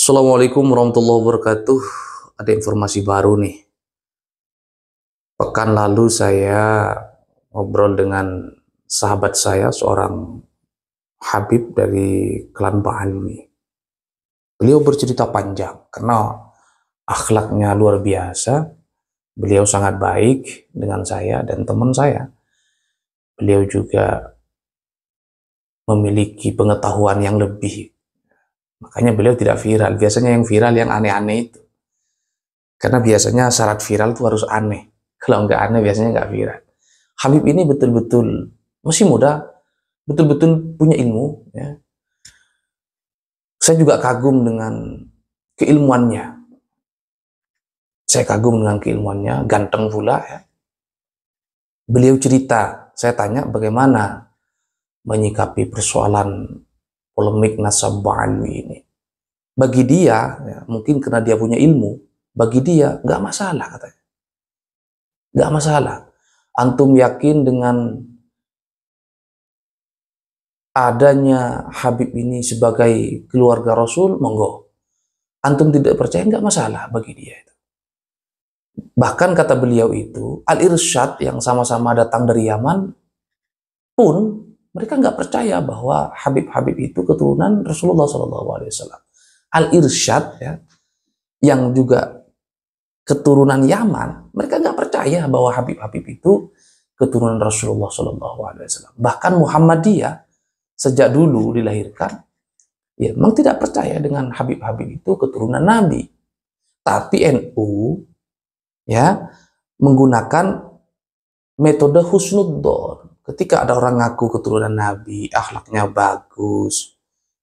Assalamualaikum warahmatullahi wabarakatuh. Ada informasi baru nih. Pekan lalu saya ngobrol dengan sahabat saya, seorang Habib dari klan Ba'alwi. Beliau bercerita panjang karena akhlaknya luar biasa. Beliau sangat baik dengan saya dan teman saya. Beliau juga memiliki pengetahuan yang lebih. Makanya beliau tidak viral. Biasanya yang viral yang aneh-aneh itu. Karena biasanya syarat viral itu harus aneh. Kalau nggak aneh biasanya nggak viral. Habib ini betul-betul masih muda, betul-betul punya ilmu. Ya. Saya juga kagum dengan keilmuannya. Saya kagum dengan keilmuannya, ganteng pula. Ya. Beliau cerita, saya tanya bagaimana menyikapi persoalan polemik nasab Ba'alwi ini. Bagi dia, ya, mungkin karena dia punya ilmu, bagi dia nggak masalah katanya. Nggak masalah. Antum yakin dengan adanya Habib ini sebagai keluarga Rasul, monggo. Antum tidak percaya, nggak masalah bagi dia itu. Bahkan kata beliau itu, Al-Irsyad yang sama-sama datang dari Yaman pun mereka nggak percaya bahwa Habib-Habib itu keturunan Rasulullah SAW. Al-Irsyad ya, yang juga keturunan Yaman, mereka nggak percaya bahwa Habib-Habib itu keturunan Rasulullah SAW. Bahkan Muhammadiyah sejak dulu dilahirkan, ya memang tidak percaya dengan Habib-Habib itu keturunan Nabi. Tapi NU ya menggunakan metode husnudzon. Ketika ada orang ngaku keturunan Nabi, akhlaknya bagus,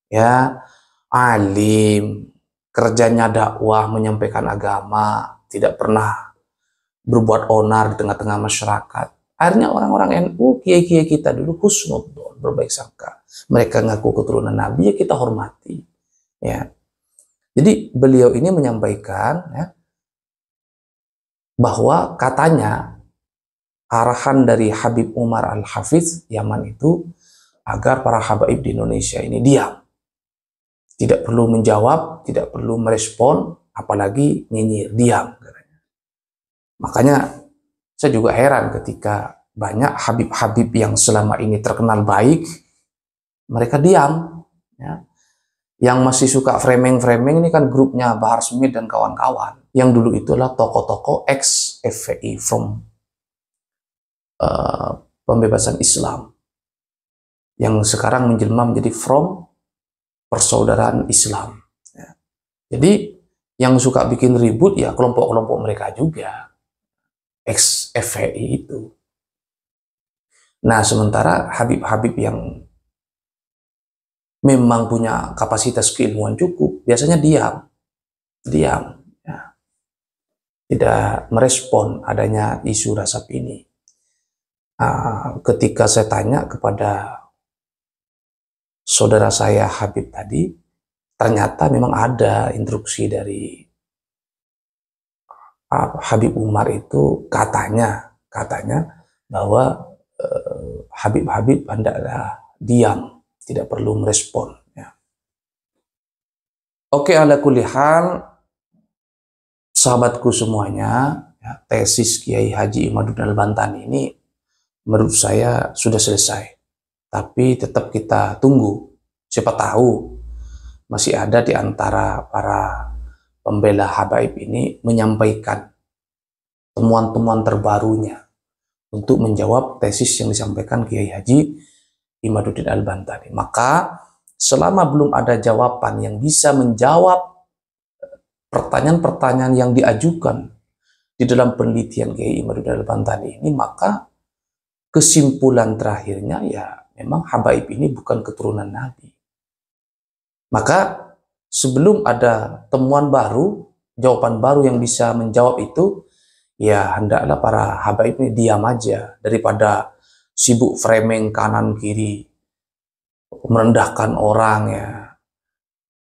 ya alim, kerjanya dakwah, menyampaikan agama, tidak pernah berbuat onar di tengah-tengah masyarakat. Akhirnya orang-orang NU, kiai-kiai kita dulu husnudzon, berbaik sangka. Mereka ngaku keturunan Nabi, ya kita hormati. Ya. Jadi beliau ini menyampaikan ya, bahwa katanya arahan dari Habib Umar Al-Hafiz Yaman itu agar para habaib di Indonesia ini diam. Tidak perlu menjawab, tidak perlu merespon, apalagi nyinyir, diam. Makanya saya juga heran ketika banyak Habib-Habib yang selama ini terkenal baik, mereka diam. Ya. Yang masih suka framing-framing ini kan grupnya Bahar Smith dan kawan-kawan. Yang dulu itulah tokoh-tokoh ex-FPI from pembebasan Islam. Yang sekarang menjelma menjadi from persaudaraan Islam. Ya. Jadi yang suka bikin ribut ya kelompok-kelompok mereka juga. Ex-FPI itu. Nah, sementara Habib-Habib yang memang punya kapasitas keilmuan cukup, biasanya diam. Diam. Ya. Tidak merespon adanya isu rasab ini. Ketika saya tanya kepada saudara saya Habib tadi, ternyata memang ada instruksi dari Habib Umar itu katanya bahwa Habib-Habib hendaklah diam, tidak perlu merespon. Ya. Oke, ala kulli hal, sahabatku semuanya, ya, tesis Kiai Haji Imaduddin Al-Bantani ini menurut saya sudah selesai. Tapi tetap kita tunggu. Siapa tahu masih ada di antara para pembela habaib ini menyampaikan temuan-temuan terbarunya untuk menjawab tesis yang disampaikan Kiai Haji Imaduddin Al-Bantani. Maka selama belum ada jawaban yang bisa menjawab pertanyaan-pertanyaan yang diajukan di dalam penelitian Kiai Imaduddin Al-Bantani ini, maka kesimpulan terakhirnya ya memang habaib ini bukan keturunan Nabi. Maka sebelum ada temuan baru, jawaban baru yang bisa menjawab itu, ya hendaklah para habaib ini diam aja daripada sibuk framing kanan kiri, merendahkan orang ya.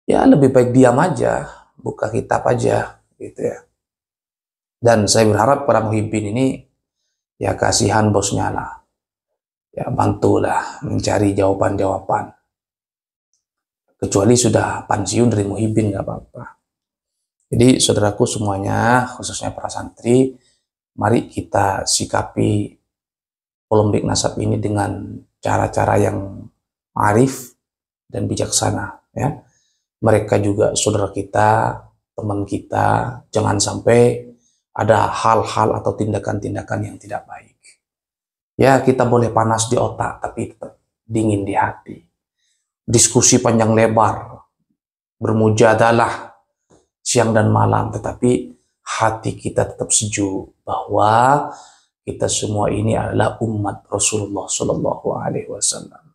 Ya lebih baik diam aja, buka kitab aja gitu ya. Dan saya berharap para muhibbin ini ya kasihan bosnya lah. Ya bantulah mencari jawaban-jawaban. kecuali sudah pensiun dari Muhyiddin nggak apa-apa. Jadi saudaraku semuanya, khususnya para santri, mari kita sikapi polemik nasab ini dengan cara-cara yang arif dan bijaksana, ya. Mereka juga saudara kita, teman kita, jangan sampai ada hal-hal atau tindakan-tindakan yang tidak baik. Ya, kita boleh panas di otak, tapi tetap dingin di hati. Diskusi panjang lebar, bermujadalah siang dan malam, tetapi hati kita tetap sejuk bahwa kita semua ini adalah umat Rasulullah Shallallahu Alaihi Wasallam.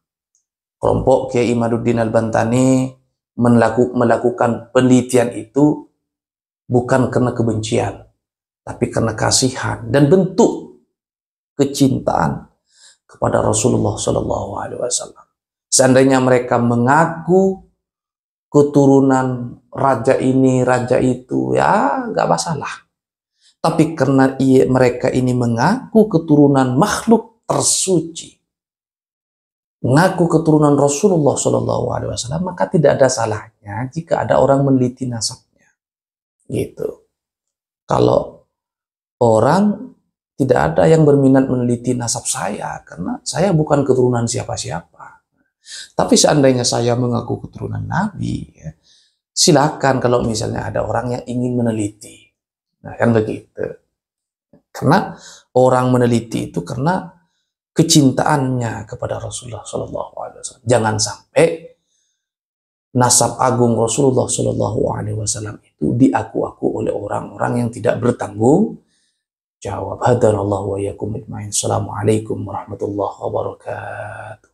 Kelompok Kiai Imaduddin Al-Bantani melakukan penelitian itu bukan karena kebencian, tapi karena kasihan dan bentuk kecintaan kepada Rasulullah Shallallahu Alaihi Wasallam. Seandainya mereka mengaku keturunan raja ini, raja itu, ya nggak masalah. Tapi karena mereka ini mengaku keturunan makhluk tersuci, mengaku keturunan Rasulullah Shallallahu Alaihi Wasallam, maka tidak ada salahnya jika ada orang meneliti nasabnya. Gitu. Kalau orang tidak ada yang berminat meneliti nasab saya, karena saya bukan keturunan siapa-siapa. Tapi seandainya saya mengaku keturunan Nabi, ya, silakan kalau misalnya ada orang yang ingin meneliti. Nah, kan begitu. Karena orang meneliti itu karena kecintaannya kepada Rasulullah Shallallahu Alaihi Wasallam. Jangan sampai nasab agung Rasulullah Shallallahu Alaihi Wasallam itu diaku-aku oleh orang-orang yang tidak bertanggung jawab. Hadanallahu wa iyyakum ajmain. Assalamualaikum warahmatullahi wabarakatuh.